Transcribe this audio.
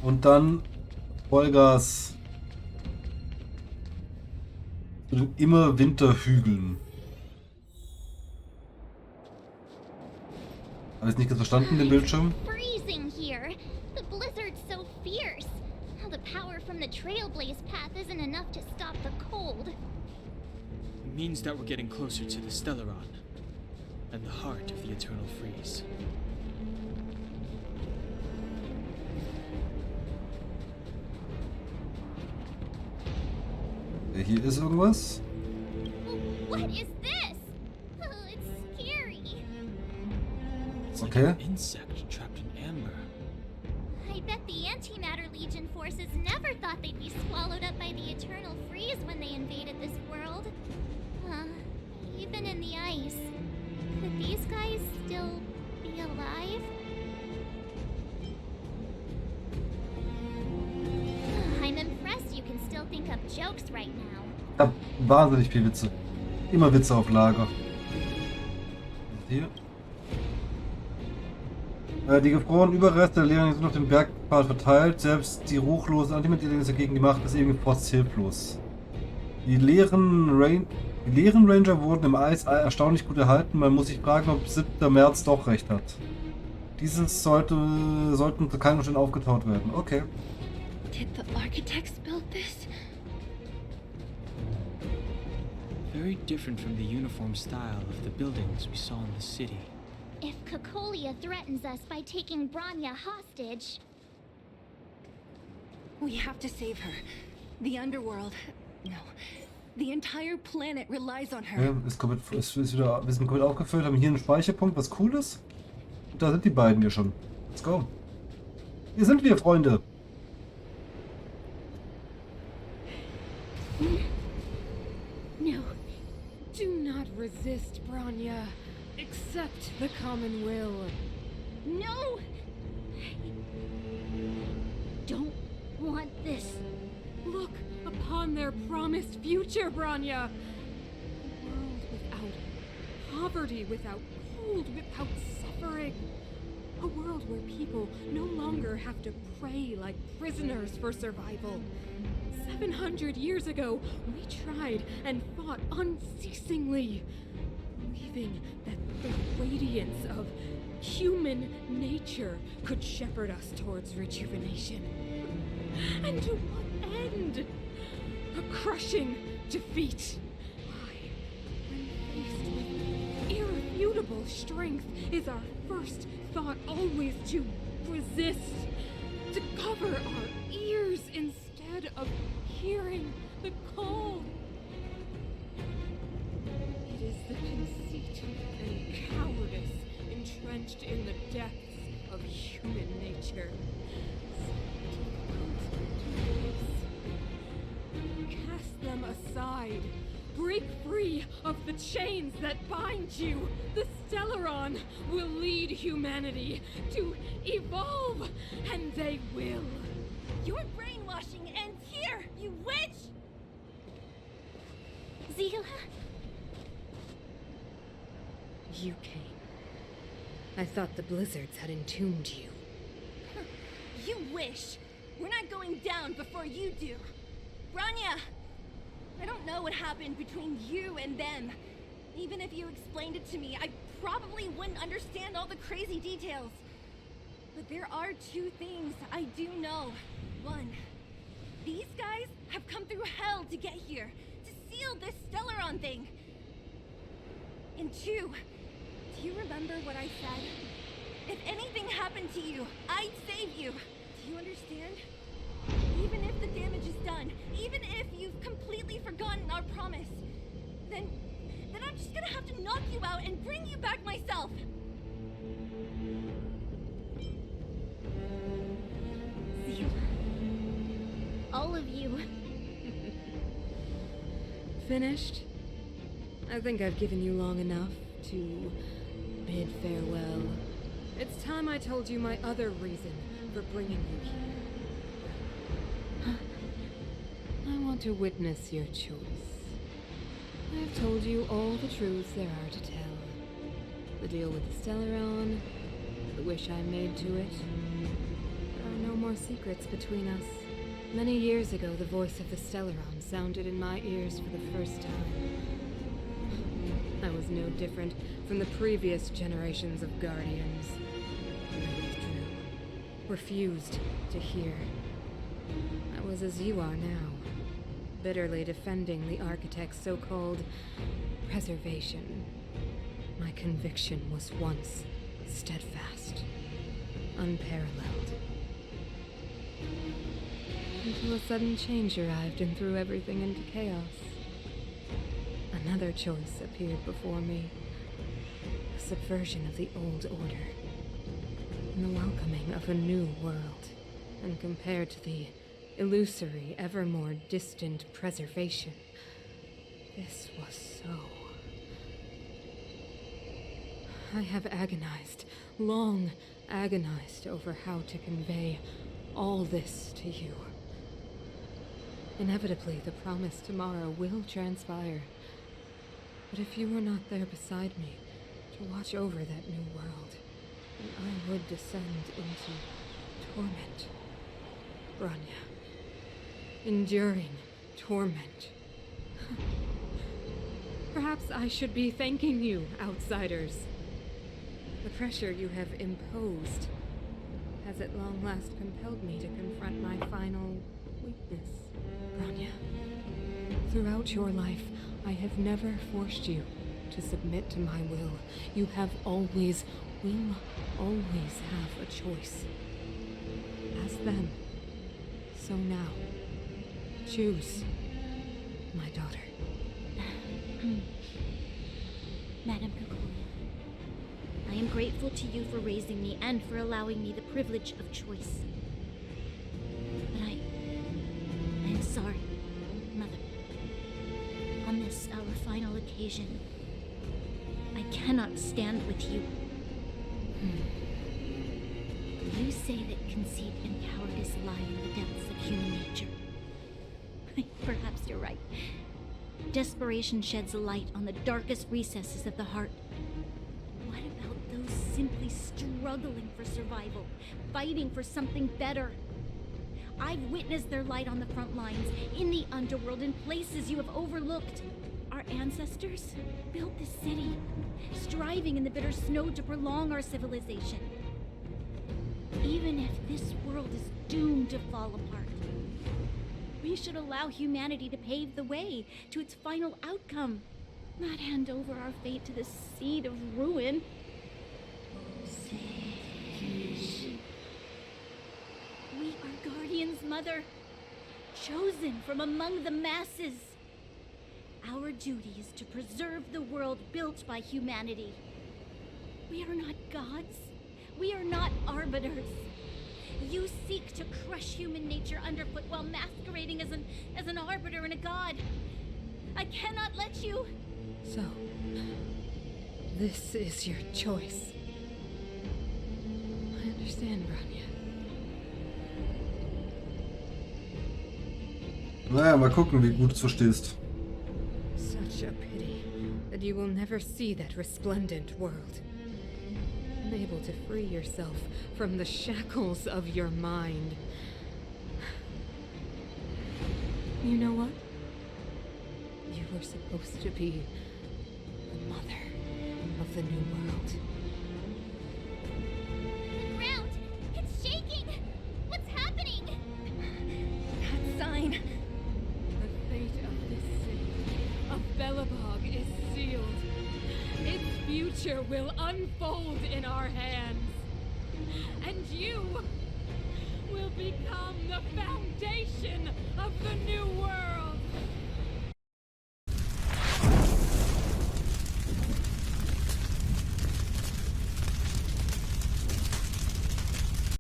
Und dann Vollgas zu den immer Winterhügeln. Habe ich nicht ganz verstanden, den Bildschirm? Freezing here. The blizzard's so fierce. The power from the Trailblaze path isn't enough to stop the cold. It means that we're getting closer to the Stellaron and the heart of the eternal freeze. Hier ist irgendwas. What is this? Oh, it's scary. It's like Okay. an insect trapped in amber. I bet the Antimatter Legion forces never thought they'd be swallowed up by the eternal freeze when they invaded this world. Even in the ice. Could these guys still be alive? I'm impressed you can still think up jokes right now. Ich hab wahnsinnig viel Witze. Immer Witze auf Lager. Hier. Die gefrorenen Überreste der Lehren sind auf dem Bergpfad verteilt. Selbst die ruchlosen Antimaterialien dagegen, die Macht ist irgendwie fast hilflos. Die leeren Ranger wurden im Eis erstaunlich gut erhalten. Man muss sich fragen, ob 7. März doch recht hat. Dieses sollten unter keinen Umständen aufgetaut werden. Okay. Did the architects build this? Very different from the uniform style of the buildings we saw in the city. If Cocolia threatens us by taking Bronya hostage... We have to save her. The underworld... No. The entire planet relies on her. Ja, wir sind komplett aufgefüllt, haben hier einen Speicherpunkt, was cool ist. Und da sind die beiden hier schon. Let's go. Hier sind wir, Freunde. No. Do not resist, Bronya. Accept the common will. No! Don't want this. Look upon their promised future, Bronya. A world without poverty, without cold, without suffering. A world where people no longer have to pray like prisoners for survival. 700 years ago, we tried and fought unceasingly, believing that the radiance of human nature could shepherd us towards rejuvenation. And to what end? A crushing defeat. Why, when faced with irrefutable strength, is our first thought always to resist, to cover our ears instead of hearing the call? It is the conceit and cowardice entrenched in the depths of human nature. Cast them aside. Break free of the chains that bind you. The Stellaron will lead humanity to evolve, and they will. Your brainwashing ends here, you witch! Zila? You came. I thought the blizzards had entombed you. You wish. We're not going down before you do. Bronya! I don't know what happened between you and them. Even if you explained it to me, I probably wouldn't understand all the crazy details. But there are two things I do know. One, these guys have come through hell to get here, to seal this Stellaron thing. And two, do you remember what I said? If anything happened to you, I'd save you. Do you understand? Even if the damage is done, even if you've completely forgotten our promise, then I'm just gonna have to knock you out and bring you back myself. Zila. All of you. Finished? I think I've given you long enough to bid farewell. It's time I told you my other reason for bringing you here. I want to witness your choice. I've told you all the truths there are to tell. The deal with the Stellaron, the wish I made to it. There are no more more secrets between us. Many years ago, the voice of the Stellaron sounded in my ears for the first time. I was no different from the previous generations of Guardians. I withdrew, refused to hear. I was as you are now, bitterly defending the Architect's so-called preservation. My conviction was once steadfast, unparalleled. Until a sudden change arrived and threw everything into chaos. Another choice appeared before me. A subversion of the old order. And the welcoming of a new world. And compared to the illusory, ever more distant preservation, this was so. I have agonized, long agonized over how to convey all this to you. Inevitably, the promised tomorrow will transpire. But if you were not there beside me to watch over that new world, then I would descend into torment. Bronya. Enduring torment. Perhaps I should be thanking you, outsiders. The pressure you have imposed has at long last compelled me to confront my final weakness. Bronya, throughout your life, I have never forced you to submit to my will. You have always, will always have a choice. As then, so now. Choose, my daughter. Madam Coole, I am grateful to you for raising me and for allowing me the privilege of choice. But I am sorry, Mother. On this, our final occasion, I cannot stand with you. You say that conceit and cowardice lie in the depths of human nature. Perhaps you're right. Desperation sheds a light on the darkest recesses of the heart. What about those simply struggling for survival, fighting for something better? I've witnessed their light on the front lines, in the underworld, in places you have overlooked. Our ancestors built this city, striving in the bitter snow to prolong our civilization. Even if this world is doomed to fall apart, we should allow humanity to pave the way to its final outcome, not hand over our fate to the seed of ruin. We are guardians, Mother, chosen from among the masses. Our duty is to preserve the world built by humanity. We are not gods. We are not arbiters. You seek to crush human nature underfoot while masquerading as an arbiter and a god. I cannot let you. So, this is your choice. I understand, Bronya. Naja, mal gucken, wie gut du es verstehst. Such a pity that you will never see that resplendent world. Unable to free yourself from the shackles of your mind. You know what? You were supposed to be the mother of the new world. The ground! It's shaking! What's happening? That sign. The fate of this city, of Belobog, is sealed. Its future will unfold in our hands. And you will become the foundation of the new world.